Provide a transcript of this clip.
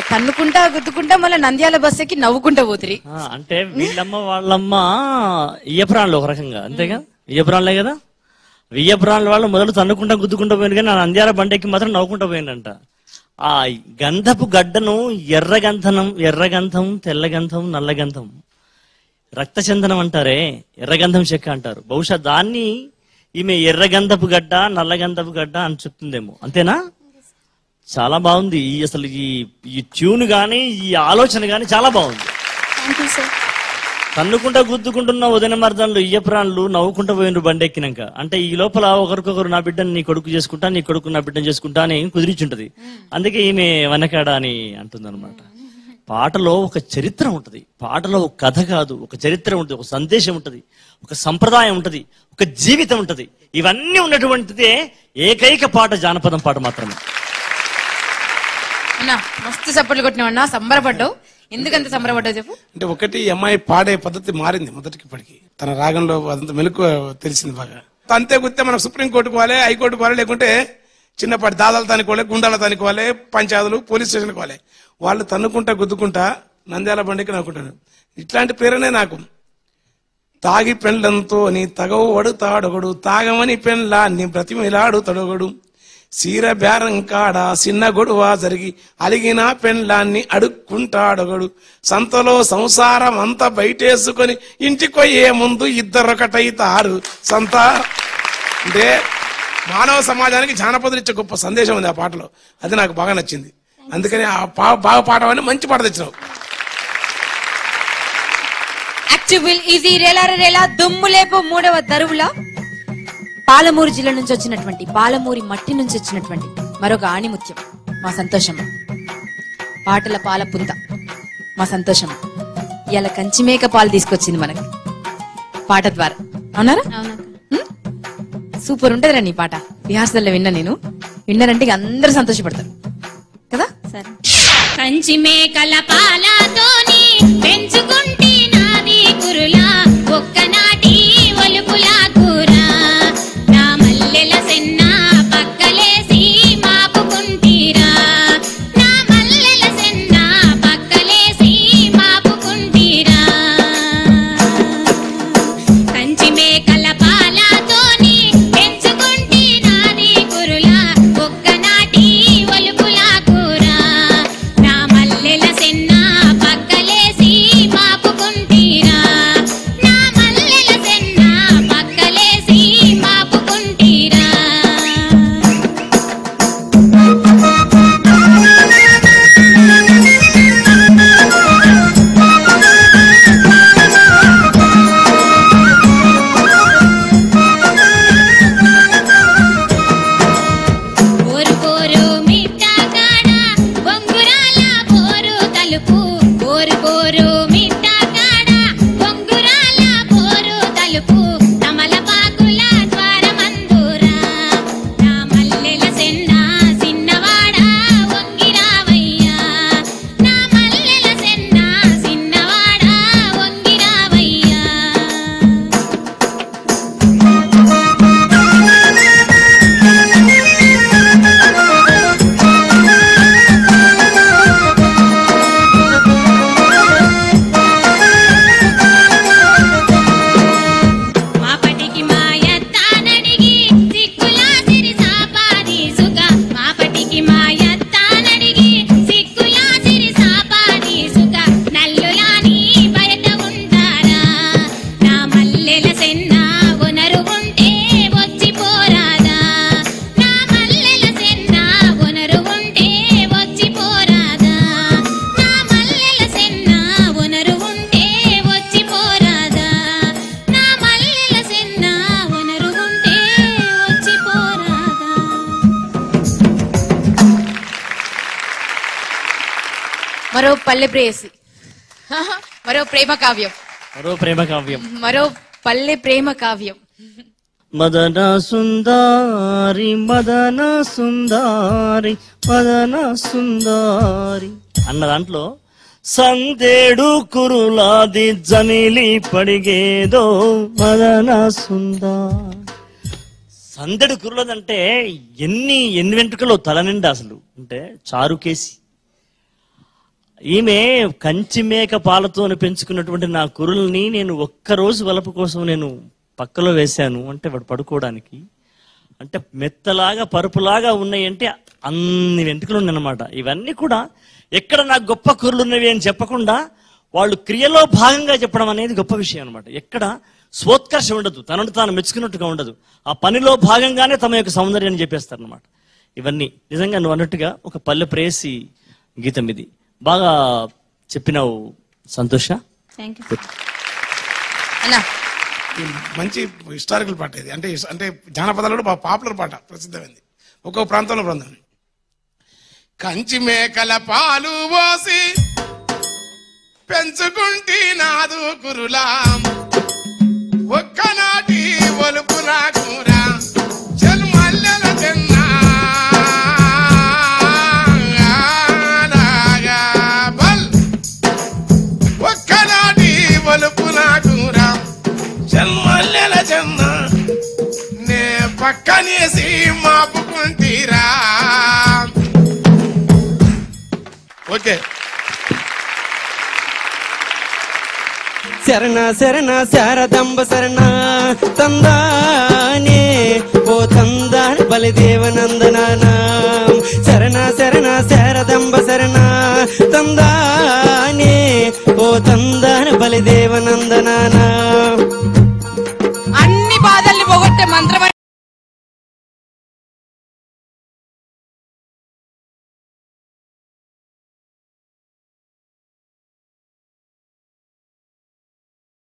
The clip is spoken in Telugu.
తన్నుకుంటా గుద్దుకుంటా మళ్ళీ నంద్యాల బస్ ఎక్కి నవ్వుకుంటా పోతురి. అంటే వీళ్ళమ్మ వాళ్ళమ్మ ఇయ్యపురాణులు ఒక రకంగా అంతేగా, ఇయ్యపురాణులే కదా. ఇయ్యపురాణుల వాళ్ళు మొదలు తన్నుకుంటా గుద్దుకుంటా పోయింది, కానీ నంద్యాల బండెక్కి మాత్రం నవ్వుకుంటా పోయిందంట. ఆ గంధపు గడ్డను ఎర్రగంధం, తెల్లగంధం, నల్లగంధం, రక్తచందనం అంటారే, ఎర్రగంధం చెక్క అంటారు. బహుశా దాన్ని ఈమె ఎర్రగంధపు గడ్డ, నల్లగంధపు గడ్డ అని చెప్తుందేమో. అంతేనా? చాలా బాగుంది. అసలు ఈ ట్యూన్ గానీ ఈ ఆలోచన గానీ చాలా బాగుంది. తన్నుకుంటా గుద్దుకుంటున్న ఉదయన మర్దాన్లు ఇయ్యపురాన్లు నవ్వుకుంటూ పోయినరు బండెక్కినాక. అంటే ఈ లోపల ఒకరికొకరు నా బిడ్డను నీ కొడుకు చేసుకుంటా, నీ కొడుకు నా బిడ్డను చేసుకుంటా అని కుదిరిచుంటది. అందుకే ఈమె వెనకాడ అని అంటుంది అనమాట. పాటలో ఒక చరిత్ర ఉంటది, పాటలో ఒక కథ కాదు, ఒక చరిత్ర ఉంటది, ఒక సందేశం ఉంటది, ఒక సంప్రదాయం ఉంటది, ఒక జీవితం ఉంటది. ఇవన్నీ ఉన్నటువంటిదే ఏకైక పాట జానపదం పాట మాత్రమే. మస్తు చప్పట్లు కొట్టినావన్నా, సంబరపడ్డావు. ఎందుకంత సంబరపడ్డావు చెప్పు. అంటే ఒకటి, అమ్మాయి పాడే పద్ధతి మారింది మొదటికి ఇప్పటికి. తన రాగంలో అదంత మెలకు తెలిసింది బాగా. అంతే గుర్తే మనం సుప్రీంకోర్టుకు పోవాలి, హైకోర్టుకు పోవాలి, లేకుంటే చిన్నపాటి దాదాలు తనుకోవాలి, గుండాలు తనుకోవాలి, పంచాయతీలు, పోలీస్ స్టేషన్కి పోవాలి. వాళ్ళు తన్నుకుంటా గుద్దుకుంటా నంద్యాల బండికి నవ్వుకుంటాను. ఇట్లాంటి ప్రేరణే నాకు. తాగి పెండ్లంతో నీ తగవడు తాడొగడు, తాగమని పెండ్లా నీ బ్రతిమిలాడు తడొగడు, సీర బేరం కాడ చిన్న గొడవ జరిగి అలిగిన పెండ్లాన్ని అడుక్కుంటాడొగడు, సంతలో సంసారం అంతా బయటేసుకొని ఇంటికొయ్యే ముందు ఇద్దరొకటైతారు సంత. అంటే మానవ సమాజానికి జానపదులు ఇచ్చే గొప్ప సందేశం ఉంది ఆ పాటలో. అది నాకు బాగా నచ్చింది. అందుకని ఆ బాగా పాడమని మంచి పాట తెచ్చినావు. యాక్చువల్ ఇది రేలా దుమ్ము లేపు 3వ దరువుల పాలమూరు జిల్లా నుంచి వచ్చినటువంటి, పాలమూరి మట్టి నుంచి వచ్చినటువంటి మరొక ఆణిముత్యం మా సంతోషం. పాటల పాల పుంత మా సంతోషం. ఇలా కంచిమేక పాలు తీసుకొచ్చింది మనకి పాట ద్వారా. అవునారా? సూపర్ ఉంటదిరా నీ పాట. రిహార్సల్లో విన్నానంటే అందరూ సంతోషపడతారు కదా. సరే. కంచిమేకల పాలతోని పెంచుకుంటే నాది కురులా, ఒక్కనాటి ఒలుపులా కూర, నా మల్లెల సెన్న పక్కలేసి మాపుకుంటీరా, నా మల్లెల సెన్న పక్కలేసి మాపుకుంటీరా. కంచిమేకల పాలతోని పెంచుకుంటే నాది కురులా, ఒక్కనాటి ఒలుపులా కూర, నా మల్లెల సెన్న పక్కలేసి మాపుకుంటీరా, నా మల్లెల సెన్న పక్కలేసి మాపుకుంటీరా. పోరు పోరు మిట్టకాడ బొంగురాల పోరు తలుపు, పోరు పోరు మిట్టకాడ బొంగురాల పోరు తలుపు, తమలపాకుల ద్వారమందురా, నా మల్లెల సెన్న సిన్నవాడ వంగిరావయ్యా, నా మల్లెల సెన్న సిన్నవాడ వంగిరావయ్యా. మాపటికి మాయత్తానడిగి సిక్కులా సిరి సాపాదీసుక, మాపటికి మాయత్తానడిగి సిక్కులా సిరి సాపాదీసుక, నల్లులాని బయట ఉంటారా, నా మల్లెల సెన్న ఒనరు ఉంటే వచ్చిపోరాదా, నా మల్లెల సెన్న ఒనరు ఉంటే వచ్చిపోరాదా, నా మల్లెల సెన్న ఒనరు ఉంటే వచ్చిపోరాదా, నా మల్లెల సెన్న ఒనరు ఉంటే వచ్చిపోరాదా. మరో పల్లె ప్రేయసి, మరో ప్రేమ కావ్యం, మరో పల్లె ప్రేమ కావ్యం. మదన సుందారి మదన సుందారి మదన సుందారి అన్న దాంట్లో సందేడు కురులాది జమిలి పడిగేదో మదన సుందారి. సందెడు కురులదంటే ఎన్ని వెంట్రుకలో తల నిండా అసలు. అంటే చారుకేసి ఈమె కంచి మేక పాలతో పెంచుకున్నటువంటి నా కురుల్ని నేను ఒక్కరోజు వలపు కోసం నేను పక్కలో వేశాను అంటే వాడు పడుకోవడానికి. అంటే మెత్తలాగా పరుపులాగా ఉన్నాయి అంటే అన్ని వెంట్రుకలు ఉన్నాయన్నమాట. ఇవన్నీ కూడా ఎక్కడ నాకు గొప్ప కురులు ఉన్నవి అని చెప్పకుండా వాళ్ళు క్రియలో భాగంగా చెప్పడం అనేది గొప్ప విషయం అనమాట. ఎక్కడ స్వోత్కర్ష ఉండదు, తనను తాను మెచ్చుకున్నట్టుగా ఉండదు, ఆ పనిలో భాగంగానే తమ యొక్క సౌందర్యాన్ని చెప్పేస్తారు అనమాట. ఇవన్నీ నిజంగా నువ్వు అన్నట్టుగా ఒక పల్లె ప్రేయసి గీతం ఇది. బాగా చెప్పినావు సంతోష. Thank you. అన్నా మంచి హిస్టారికల్ పాట ఇది. అంటే జానపదాలు కూడా బాగా పాపులర్ పాట, ప్రసిద్ధమైంది ఒక్కో ప్రాంతంలో ప్రాంతం. కంచి మేకల పాలు పోసి పెంచుకుంటే నాదు కురులా, ఒక్కనాటి ఒలుపు రాకురా చెల్మల్లెల చెన్నా బల్, ఒక్కనాటి ఒలుపు రాకురా చెల్మల్లెల చెన్నా నే పక్కనేసి మాపుకుంటీరా. ఓకే. శరణ శరణ శారదంబ శరణ తందానే ఓ తందాని బలిదేవనందనానా. శరణ శరణ శారదంబ శరణ తందానే ఓ తందాని బలిదేవనందనానా. అన్ని బాధల్ని పోగొట్టే మంత్రం